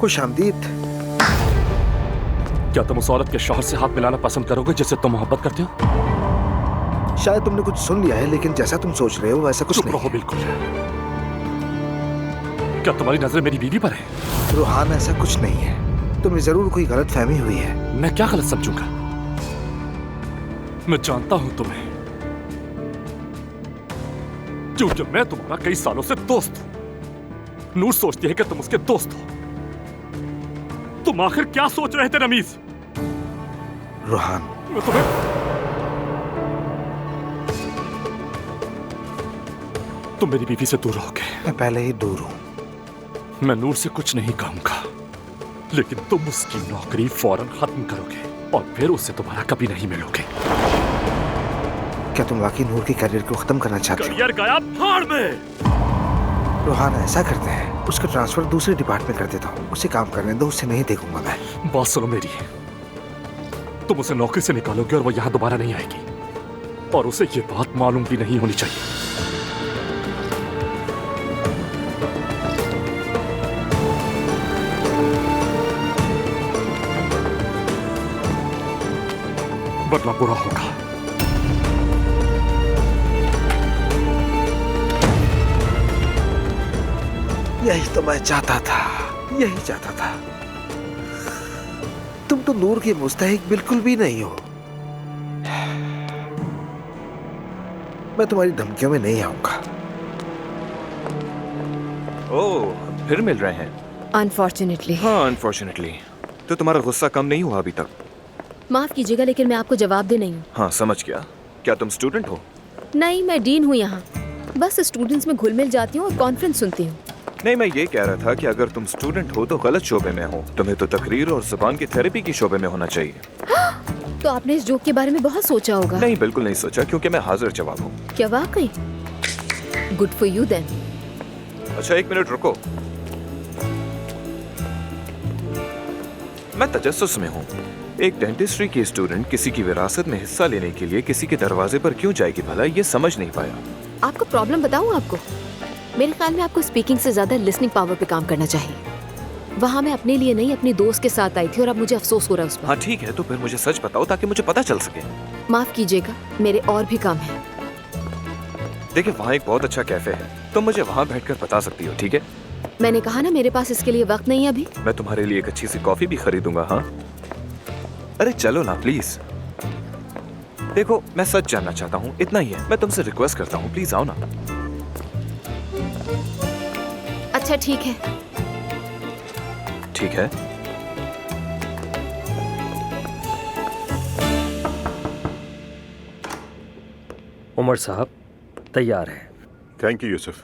खुशामदीद। क्या तुम उस औरत के शौहर से हाथ मिलाना पसंद करोगे जिससे तुम मोहब्बत करते हो? शायद तुमने कुछ सुन लिया है, लेकिन जैसा तुम सोच रहे हो वैसा कुछ चुप नहीं रहो है। बिल्कुल। क्या तुम्हारी नजरें मेरी बीवी पर है? रूहान, ऐसा कुछ नहीं है। तुम्हें जरूर कोई गलत फहमी हुई है। मैं क्या गलत समझूंगा? मैं जानता हूं तुम्हें, क्योंकि मैं तुम्हारा कई सालों से दोस्त हूं। नूर सोचती है कि तुम उसके दोस्त हो। तुम आखिर क्या सोच रहे थे रमीज? रूहान, मैं तुम्हें तुम मेरी बीवी से दूर रहोगे। मैं पहले ही दूर हूं। मैं नूर से कुछ नहीं कहूंगा, लेकिन तुम उसकी नौकरी फौरन खत्म करोगे और फिर उससे तुम्हारा कभी नहीं मिलोगे। क्या तुम वाकई नूर के करियर को खत्म करना चाहते हो? करियर गया फाड़ में। रूहान, ऐसा करते हैं, उसका ट्रांसफर दूसरे डिपार्टमेंट कर देता हूँ। उसे काम करने दो, उसे नहीं देखूंगा मैं। बात सुनो मेरी, तुम उसे नौकरी से निकालोगे और वो यहां दोबारा नहीं आएगी, और उसे ये बात मालूम भी नहीं होनी चाहिए। वरना बुरा होगा। यही तो मैं चाहता था, यही चाहता था। तुम तो नूर के मुस्तहिक बिल्कुल भी नहीं हो। मैं तुम्हारी धमकियों में नहीं आऊंगा। ओह, फिर मिल रहे हैं? अनफॉर्चुनेटली। हाँ, अनफॉर्चुनेटली। तो तुम्हारा गुस्सा कम नहीं हुआ अभी तक? माफ कीजिएगा, लेकिन मैं आपको जवाब दे नहीं हूँ। हाँ, समझ गया। क्या तुम स्टूडेंट हो? नहीं, मैं डीन हूँ यहाँ। बस स्टूडेंट्स में घुल मिल जाती हूँ और कॉन्फ्रेंस सुनती हूँ। नहीं, मैं ये कह रहा था कि अगर तुम स्टूडेंट हो तो गलत शोबे में हो। तुम्हें तो तकरीर और जुबान की थेरेपी की शोबे में होना चाहिए। तो आपने इस जोक के बारे में बहुत सोचा होगा। नहीं, बिल्कुल नहीं सोचा, क्योंकि मैं हाजिर जवाब हूँ। क्या वाकई? Good for you then. अच्छा, 1 मिनट रुको। मैं तजस्सुस में हूँ। एक डेंटिस्ट्री की स्टूडेंट किसी की विरासत में हिस्सा लेने के लिए किसी के दरवाजे पर क्यों जाएगी भला? ये समझ नहीं पाया। आपको प्रॉब्लम बताऊँ आपको? मेरे ख्याल में आपको स्पीकिंग से ज्यादा लिसनिंग पावर पे काम करना चाहिए। वहाँ मैं अपने लिए नहीं, अपनी दोस्त के साथ आई थी और अब मुझे अफसोस हो रहा है उस पर। हाँ ठीक है, तो फिर मुझे सच बताओ ताकि मुझे पता चल सके। माफ कीजिएगा, मेरे और भी काम है। देखिए, वहाँ एक बहुत अच्छा कैफे है, तुम मुझे वहाँ बैठकर बता सकती हो, ठीक है? मैंने कहा ना, मेरे पास इसके लिए वक्त नहीं है अभी। मैं तुम्हारे लिए एक अच्छी सी कॉफी भी खरीदूंगा। हाँ, अरे चलो ना प्लीज। देखो, मैं सच जानना चाहता हूँ, इतना ही है। मैं तुमसे रिक्वेस्ट करता हूँ, प्लीज आओ ना। अच्छा ठीक है। ठीक है। उमर साहब तैयार है। Thank you Yusuf.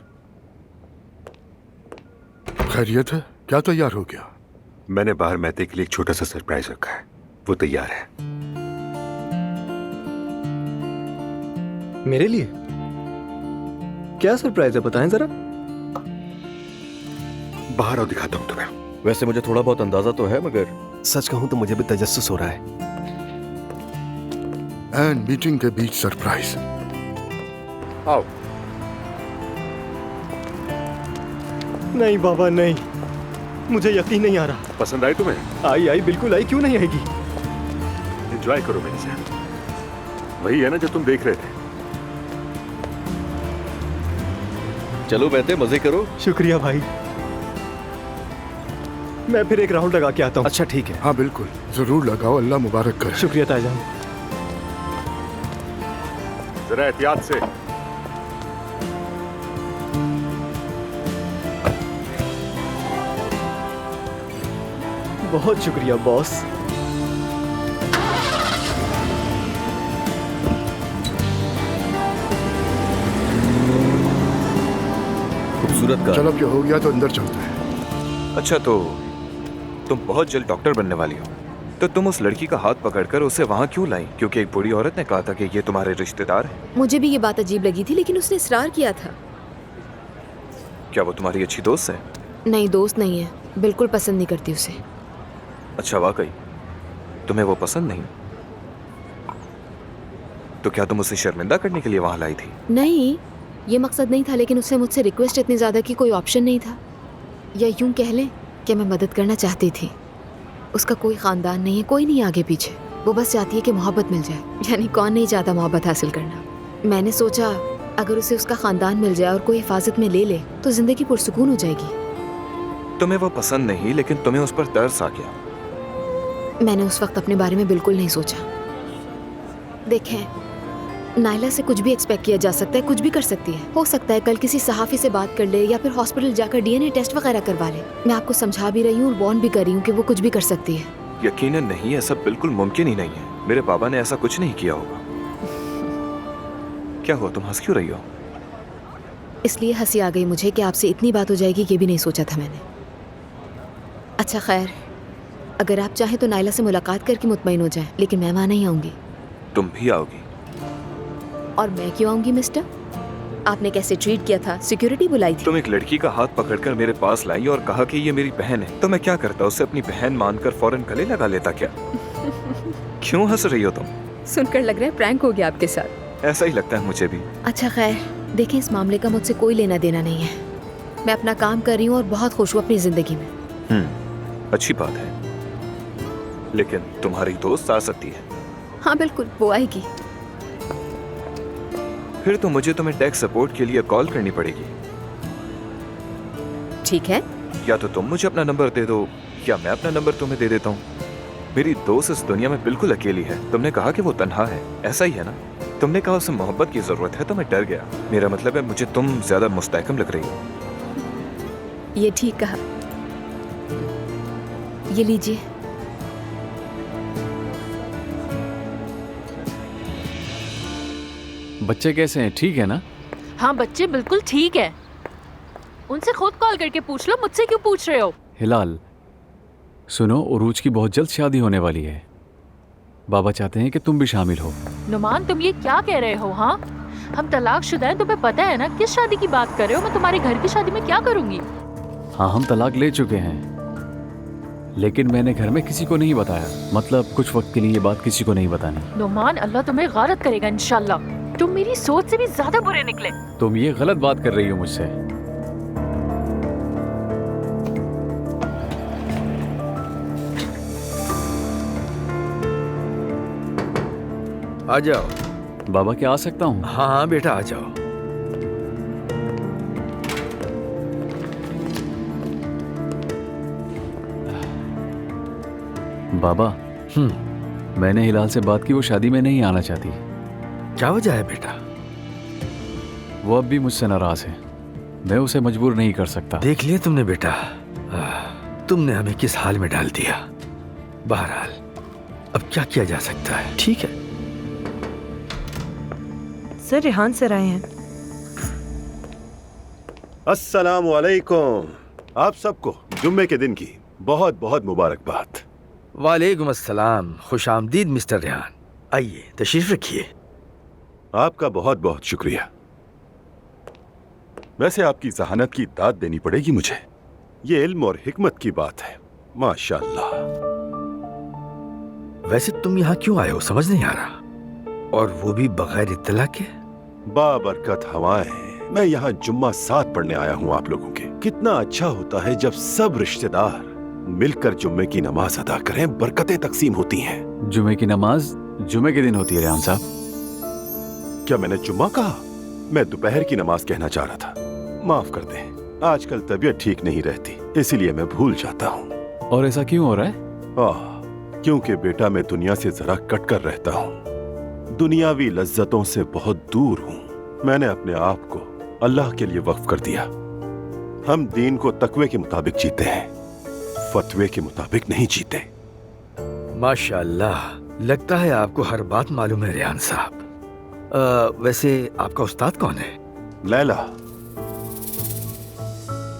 खैरियत है? क्या तैयार हो गया? मैंने बाहर महते के लिए एक छोटा सा सरप्राइज रखा है, वो तैयार है। मेरे लिए? क्या सरप्राइज है, बताएं जरा। बाहर आओ, दिखाता हूं तुम्हें। वैसे मुझे थोड़ा बहुत अंदाजा तो है, मगर सच कहूं तो मुझे भी तजस्सुस हो रहा है। एंड मीटिंग के बीच सरप्राइज। आओ। नहीं बाबा नहीं, मुझे यकीन नहीं आ रहा। पसंद आई तुम्हें? आई बिल्कुल आई, क्यों नहीं आएगी। एंजॉय करो मेरे साथ। वही है ना जो तुम देख रहे थे। चलो बेटे, मजे करो। शुक्रिया भाई, मैं फिर एक राउंड लगा के आता हूँ। अच्छा ठीक है। हाँ बिल्कुल, जरूर लगाओ। अल्लाह मुबारक करे। शुक्रिया ताईजान। जरा एहतियात से। बहुत शुक्रिया बॉस। खूबसूरत का। चलो, क्या हो गया तो अंदर चलते हैं। अच्छा, तो तुम बहुत जल्द डॉक्टर बनने वाली हो, तो तुम उस लड़की का हाथ पकड़कर उसे वहाँ क्यों लाई? क्योंकि एक बूढ़ी औरत ने कहा था कि ये तुम्हारे रिश्तेदार हैं। मुझे भी ये बात अजीब लगी थी, लेकिन उसने इसरार किया था। क्या वो तुम्हारी अच्छी दोस्त है? नहीं, दोस्त नहीं है, बिल्कुल पसंद नहीं करती उसे। अच्छा, वाकई तुम्हें वो पसंद नहीं? तो क्या तुम उसे शर्मिंदा करने के लिए वहाँ लाई थी? नहीं, ये मकसद नहीं था, लेकिन उससे मुझसे रिक्वेस्ट इतनी ज्यादा कि कोई ऑप्शन नहीं था। या यूं कह लें कि मैं मदद करना चाहती थी। उसका कोई ख़ानदान नहीं है, कोई नहीं आगे पीछे। वो बस चाहती है कि मोहब्बत मिल जाए। यानी कौन नहीं चाहता मोहब्बत हासिल करना। मैंने सोचा अगर उसे उसका ख़ानदान मिल जाए और कोई हिफाजत में ले ले तो ज़िंदगी पुरसुकून हो जाएगी। तुम्हें वो पसंद नहीं, लेकिन तुम्हें उस पर तरस आ गया। मैंने उस वक्त अपने बारे में बिल्कुल नहीं सोचा। देखें, नायला से कुछ भी एक्सपेक्ट किया जा सकता है, कुछ भी कर सकती है। हो सकता है कल किसी सहाफ़ी से बात कर ले या फिर हॉस्पिटल जाकर DNA टेस्ट वगैरह करवा ले। मैं आपको समझा भी रही हूँ और वार्न भी कर रही हूँ कि वो कुछ भी कर सकती है। यकीनन नहीं, ऐसा बिल्कुल मुमकिन ही नहीं है। मेरे पापा ने ऐसा कुछ नहीं किया होगा। क्या हुआ, तुम हंस क्यों रही हो? इसलिए हंसी आ गई मुझे कि आपसे इतनी बात हो जाएगी ये भी नहीं सोचा था मैंने। अच्छा खैर, अगर आप चाहें तो नायला से मुलाकात करके मुतमईन हो जाएं, लेकिन मैं वहाँ नहीं आऊँगी। तुम भी आओगी? और मैं क्यों आऊँगी मिस्टर? आपने कैसे ट्रीट किया था? सिक्योरिटी बुलाई थी? तुम एक लड़की का हाथ पकड़कर मेरे पास लाई और कहा कि ये मेरी बहन है, तो मैं क्या करता? उसे अपनी बहन मानकर फौरन गले लगा लेता क्या? क्यों हंस रही हो तुम? सुनकर लग रहा है प्रैंक हो गया आपके साथ। ऐसा ही लगता है मुझे भी। अच्छा खैर, देखें, इस मामले का मुझसे कोई लेना देना नहीं है। मैं अपना काम कर रही हूँ और बहुत खुश हूँ अपनी जिंदगी में। अच्छी बात है, लेकिन तुम्हारी दोस्त आ सकती है। हाँ बिल्कुल, वो आएगी। फिर तो मुझे तुम्हें टेक सपोर्ट के लिए कॉल करनी पड़ेगी। ठीक है। या तो तुम मुझे अपना नंबर दे दो या मैं अपना नंबर तुम्हें दे देता हूँ। मेरी दोस्त इस दुनिया में बिल्कुल अकेली है। तुमने कहा कि वो तन्हा है, ऐसा ही है ना? तुमने कहा उसे मोहब्बत की जरूरत है, तो मैं डर गया। मेरा मतलब है मुझे तुम ज्यादा मुस्तहकम लग रही हो। ये ठीक कहा। ये लीजिए। बच्चे कैसे हैं? ठीक है ना? हाँ, बच्चे बिल्कुल ठीक है। उनसे खुद कॉल करके पूछ लो, मुझसे क्यों पूछ रहे हो? हिलाल, सुनो, उरूज की बहुत जल्द शादी होने वाली है। बाबा चाहते हैं कि तुम भी शामिल हो। नुमान, तुम ये क्या कह रहे हो? हाँ, हम तलाकशुदा हैं, तुम्हें पता है ना किस शादी की बात कर रहे हो? मैं तुम्हारे घर की शादी में क्या करूंगी? हाँ, हम तलाक ले चुके हैं, लेकिन मैंने घर में किसी को नहीं बताया। मतलब कुछ वक्त के लिए ये बात किसी को नहीं बतानी। नुमान, अल्लाह तुम्हें गारत करेगा इंशाल्लाह। तुम मेरी सोच से भी ज्यादा बुरे निकले। तुम ये गलत बात कर रही हो मुझसे। आ जाओ। बाबा, क्या आ सकता हूँ? हाँ हाँ बेटा, आ जाओ। बाबा, मैंने हिलाल से बात की, वो शादी में नहीं आना चाहती। क्या वजह है बेटा? वो अब भी मुझसे नाराज है। मैं उसे मजबूर नहीं कर सकता। देख लिया तुमने बेटा, तुमने हमें किस हाल में डाल दिया। बहरहाल अब क्या किया जा सकता है। ठीक है सर, रेहान सर आए हैं। अस्सलाम वालेकुम। आप सबको जुम्मे के दिन की बहुत बहुत मुबारकबाद। वालेकुम अस्सलाम। खुश आमदीद मिस्टर रेहान। आइए, तशरीफ रखिए। आपका बहुत बहुत शुक्रिया। वैसे आपकी जहानत की दाद देनी पड़ेगी मुझे। ये इल्म और हिकमत की बात है, माशाअल्लाह। वैसे तुम यहाँ क्यों आए हो समझ नहीं आ रहा, और वो भी बगैर इत्तला के। बाबरकत हवाएं। मैं यहाँ जुम्मा साथ पढ़ने आया हूँ आप लोगों के। कितना अच्छा होता है जब सब रिश्तेदार मिलकर जुम्मे की नमाज अदा करें, बरकतें तकसीम होती हैं। जुम्मे की नमाज जुम्मे के दिन होती है रेहान साहब। क्या मैंने जुम्मा कहा? मैं दोपहर की नमाज कहना चाह रहा था। माफ कर दें, आजकल तबीयत ठीक नहीं रहती, इसीलिए मैं भूल जाता हूँ। और ऐसा क्यों हो रहा है? क्योंकि बेटा मैं दुनिया से जरा कटकर रहता हूँ। दुनियावी लज्जतों से बहुत दूर हूँ। मैंने अपने आप को अल्लाह के लिए वक्फ कर दिया। हम दीन को तकवे के मुताबिक जीते हैं, फतवे के मुताबिक नहीं जीते। माशाअल्लाह, लगता है आपको हर बात मालूम है रेहान साहब। वैसे आपका उस्ताद कौन है? लैला।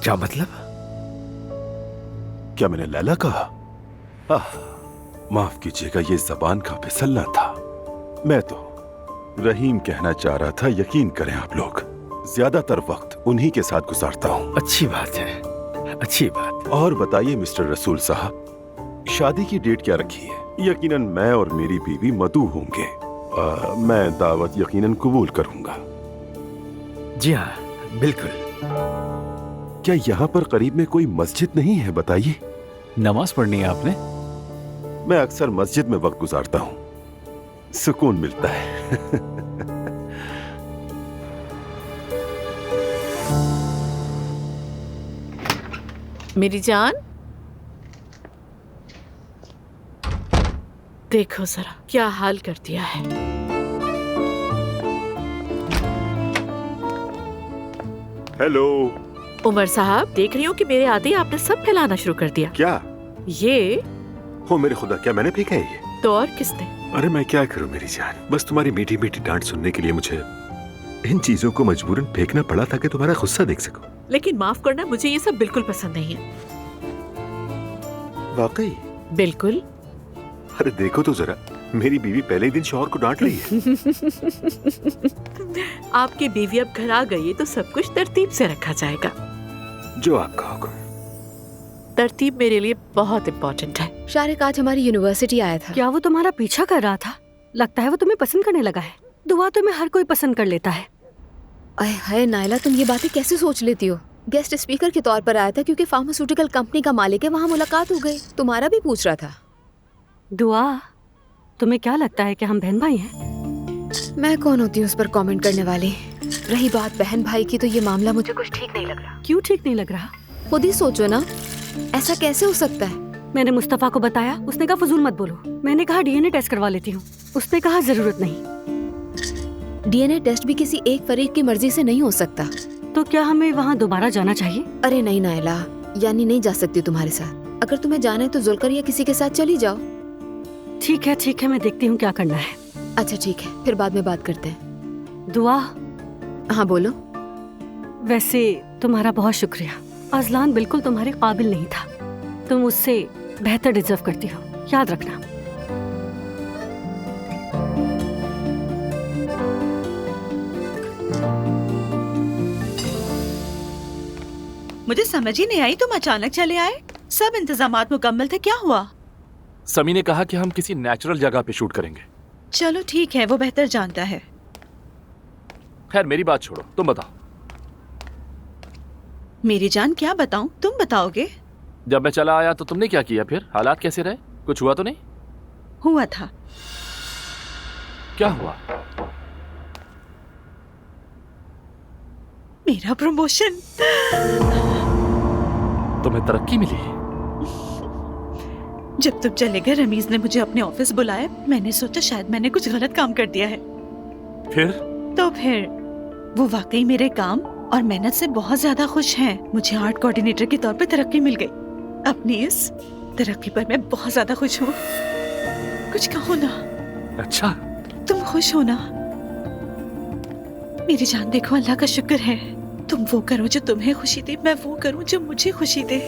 क्या मतलब? क्या मैंने लैला कहा? माफ कीजिएगा, ये जबान का फिसलना था। मैं तो रहीम कहना चाह रहा था। यकीन करें आप लोग, ज्यादातर वक्त उन्हीं के साथ गुजारता हूँ। अच्छी बात है, अच्छी बात। और बताइए मिस्टर रसूल साहब, शादी की डेट क्या रखी है? यकीनन मैं और मेरी बीवी मधु होंगे। मैं दावत यकीनन कबूल करूंगा। जी हाँ, बिल्कुल। क्या यहाँ पर करीब में कोई मस्जिद नहीं है? बताइए। नमाज पढ़नी है आपने? मैं अक्सर मस्जिद में वक्त गुजारता हूँ, सुकून मिलता है। मेरी जान, देखो जरा क्या हाल कर दिया है। हेलो। उमर साहब, देख रही हूँ कि मेरे आते ही आपने सब फैलाना शुरू कर दिया। क्या? ये हो मेरे खुदा, क्या मैंने फेंका है ये? तो और किसने? अरे मैं क्या करूं मेरी जान, बस तुम्हारी मीठी मीठी डांट सुनने के लिए मुझे इन चीजों को मजबूरन फेंकना पड़ा ताकि तुम्हारा गुस्सा देख सकूं। लेकिन माफ करना, मुझे ये सब बिल्कुल पसंद नहीं है। वाकई? बिल्कुल। अरे देखो तो जरा, मेरी बीवी पहले ही दिन शौहर को डांट रही है। आपकी बीवी अब घर आ गई है तो सब कुछ तरतीब से रखा जाएगा। जो आपका हुक्म। तरतीब मेरे लिए बहुत इम्पोर्टेंट है। शारिक आज हमारी यूनिवर्सिटी आया था। क्या वो तुम्हारा पीछा कर रहा था? लगता है वो तुम्हें पसंद करने लगा है। दुआ तुम्हें हर कोई पसंद कर लेता है। अरे हाय नायला, तुम ये बातें कैसे सोच लेती हो? गेस्ट स्पीकर के तौर पर आया था क्योंकि फार्मास्यूटिकल कंपनी का मालिक है, वहाँ मुलाकात हो गई। तुम्हारा भी पूछ रहा था। दुआ, तुम्हें क्या लगता है कि हम बहन भाई हैं? मैं कौन होती हूँ उस पर कमेंट करने वाली। रही बात बहन भाई की, तो ये मामला मुझे कुछ ठीक नहीं लग रहा। क्यों ठीक नहीं लग रहा? खुद ही सोचो ना, ऐसा कैसे हो सकता है? मैंने मुस्तफा को बताया, उसने कहा फजूल मत बोलो। मैंने कहा डीएनए टेस्ट करवा लेती हूँ, उसने कहा जरूरत नहीं। डीएनए टेस्ट भी किसी एक फरीक की मर्जी से नहीं हो सकता। तो क्या हमें वहाँ दोबारा जाना चाहिए? अरे नहीं नायला, यानी नहीं जा सकती तुम्हारे साथ। अगर तुम्हें जाना है तो जुल्कर या किसी के साथ चली जाओ। ठीक है, मैं देखती हूँ क्या करना है। अच्छा ठीक है, फिर बाद में बात करते हैं। दुआ। हाँ बोलो। वैसे तुम्हारा बहुत शुक्रिया। अजलान बिल्कुल तुम्हारे काबिल नहीं था। तुम उससे बेहतर डिजर्व करती हो, याद रखना। मुझे समझ ही नहीं आई, तुम अचानक चले आए। सब इंतजामात मुकम्मल थे, क्या हुआ? समी ने कहा कि हम किसी नेचुरल जगह पे शूट करेंगे। चलो ठीक है, वो बेहतर जानता है। खैर मेरी बात छोड़ो, तुम बताओ। मेरी जान, क्या बताऊं? तुम बताओगे। जब मैं चला आया तो तुमने क्या किया? फिर हालात कैसे रहे? कुछ हुआ तो नहीं? हुआ था। क्या हुआ? मेरा प्रमोशन। तुम्हें तरक्की मिली? जब तुम चले गए, रमीज ने मुझे अपने ऑफिस बुलाया। मैंने सोचा शायद मैंने कुछ गलत काम कर दिया है। फिर वो वाकई मेरे काम और मेहनत से बहुत ज्यादा खुश हैं। मुझे आर्ट कोऑर्डिनेटर के तौर पे तरक्की मिल गई। अपनी इस तरक्की पर मैं बहुत ज्यादा खुश हूँ। कुछ कहो ना। अच्छा, तुम खुश हो ना? मेरी जान देखो, अल्लाह का शुक्र है। तुम वो करो जो तुम्हें खुशी दे, मैं वो करूँ जो मुझे खुशी दे।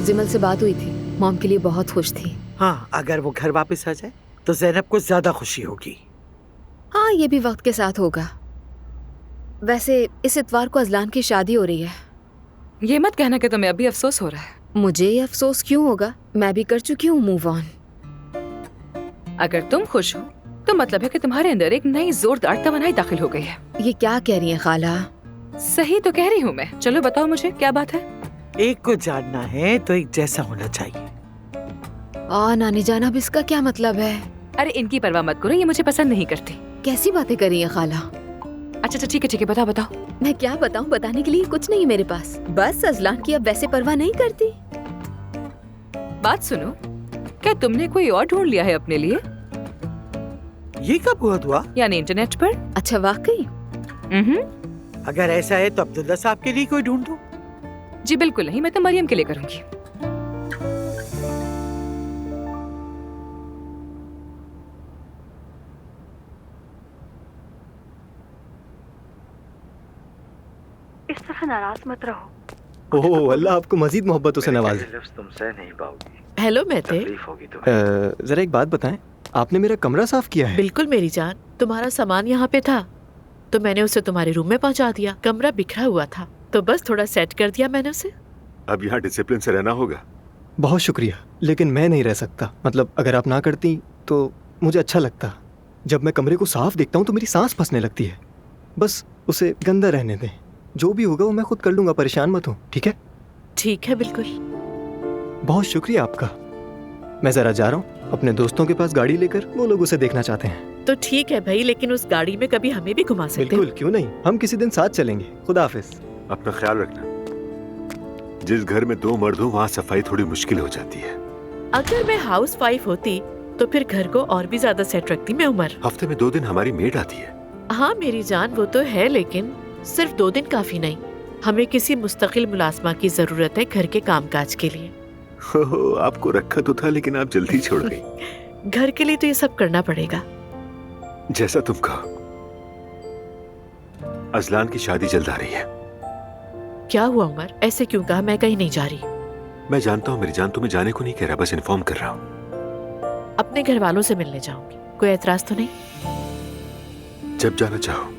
जिमल से बात हुई थी, मॉम के लिए बहुत खुश थी। हाँ, अगर वो घर वापस आ जाए तो ज़ैनब को ज्यादा खुशी होगी। हाँ, ये भी वक्त के साथ होगा। वैसे इस इतवार को अजलान की शादी हो रही है। ये मत कहना कि तुम्हें अभी अफसोस हो रहा है। मुझे ये अफसोस क्यों होगा? मैं भी कर चुकी हूँ मूव ऑन। अगर तुम खुश हो तो मतलब है कि तुम्हारे अंदर एक नई जोरदार तमन्नाई दाखिल हो गई है। ये क्या कह रही है खाला? सही तो कह रही हूँ मैं। चलो बताओ मुझे क्या बात है। एक को जानना है तो एक जैसा होना चाहिए। नानी जान, अब इसका क्या मतलब है? अरे इनकी परवाह मत करो, ये मुझे पसंद नहीं करती। कैसी बातें कर रही है खाला? अच्छा ठीक है बताओ। मैं क्या बताऊं? बताने के लिए कुछ नहीं मेरे पास। बस अजलान की अब वैसे परवाह नहीं करती। बात सुनो, क्या तुमने कोई और ढूंढ लिया है अपने लिए? ये कब हुआ दुआ? यानी इंटरनेट पर? अच्छा वाकई? अगर ऐसा है तो अब्दुल्ला साहब के लिए कोई ढूंढ दो। जी बिल्कुल नहीं, मैं तो मरियम के लिए करूंगी। इस दफा नाराज मत रहो। ओह अल्लाह आपको मजीद मोहब्बतों से नवाजे। तुम सह नहीं पाओगी। हेलो मेहते, जरा एक बात बताएं, आपने मेरा कमरा साफ किया है? बिल्कुल मेरी जान, तुम्हारा सामान यहाँ पे था तो मैंने उसे तुम्हारे रूम में पहुँचा दिया। कमरा बिखरा हुआ था तो बस थोड़ा सेट कर दिया मैंने उसे। अब यहाँ डिसिप्लिन से रहना होगा। बहुत शुक्रिया, लेकिन मैं नहीं रह सकता। मतलब अगर आप ना करती तो मुझे अच्छा लगता। जब मैं कमरे को साफ देखता हूँ तो मेरी सांस फंसने लगती है। बस उसे गंदा रहने दें, जो भी होगा वो मैं खुद कर लूँगा, परेशान मत हो, ठीक है? ठीक है, बिल्कुल। बहुत शुक्रिया आपका। मैं ज़रा जा रहा हूँ अपने दोस्तों के पास गाड़ी लेकर, वो लोग उसे देखना चाहते हैं। तो ठीक है भाई, लेकिन उस गाड़ी में कभी हमें भी घुमा सकते हो। बिल्कुल, क्यों नहीं, हम किसी दिन साथ चलेंगे। खुदा हाफिज। अपना ख्याल रखना। जिस घर में 2 मर्द हो वहाँ सफाई थोड़ी मुश्किल हो जाती है। अगर मैं हाउस वाइफ होती तो फिर घर को और भी ज्यादा सेट रखती मैं, उमर। हफ्ते में 2 दिन हमारी मेड आती है। हाँ मेरी जान, वो तो है, लेकिन सिर्फ 2 दिन काफी नहीं। हमें किसी मुस्तकिल मुलाजमा की जरूरत है घर के कामकाज के लिए। हो, आपको रखा तो था लेकिन आप जल्दी छोड़ गई। घर के लिए तो ये सब करना पड़ेगा। जैसा तुम कहो। अजलान की शादी जल्द आ रही है। क्या हुआ उमर, ऐसे क्यों कहा? मैं कहीं नहीं जा रही। मैं जानता हूँ मेरी जान, तुम्हें जाने को नहीं कह रहा, बस इन्फॉर्म कर रहा हूँ। अपने घर वालों से मिलने जाऊंगी, कोई एतराज तो नहीं? जब जाना चाहो।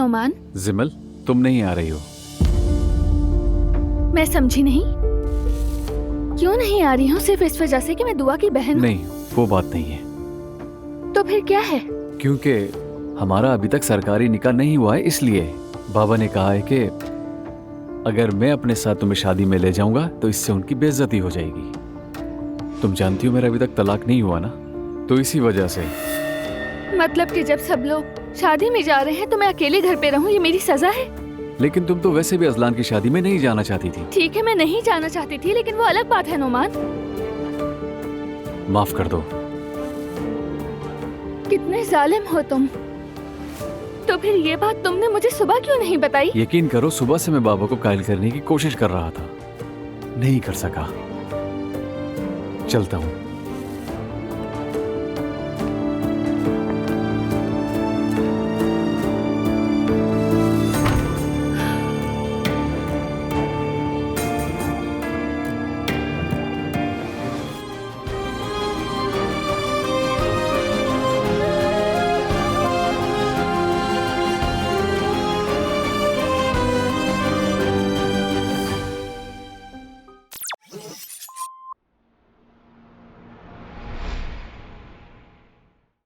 नोमान? जिमल, तुम नहीं आ रही हो। मैं समझी नहीं। क्यों नहीं आ रही हूँ? सिर्फ इस वजह से कि मैं दुआ की बहन हूँ? नहीं, वो बात नहीं है। तो फिर क्या है? क्योंकि हमारा अभी तक सरकारी निकाह नहीं हुआ है, इसलिए बाबा ने कहा है कि अगर मैं अपने साथ तुम्हें शादी में ले जाऊंगा तो इससे उनकी बेइज्जती हो जाएगी। तुम जानती हो मेरा अभी तक तलाक नहीं हुआ ना, तो इसी वजह से। मतलब कि जब सब लोग शादी में जा रहे हैं तो मैं अकेले घर पे रहूं, ये मेरी सजा है? लेकिन तुम तो वैसे भी अजलान की शादी में नहीं जाना चाहती थी। ठीक है, मैं नहीं जाना चाहती थी, लेकिन वो अलग बात है नोमान। माफ कर दो। कितने जालिम हो तुम। तो फिर ये बात तुमने मुझे सुबह क्यों नहीं बताई? यकीन करो, सुबह से मैं बाबा को कायल करने की कोशिश कर रहा था, नहीं कर सका। चलता हूँ।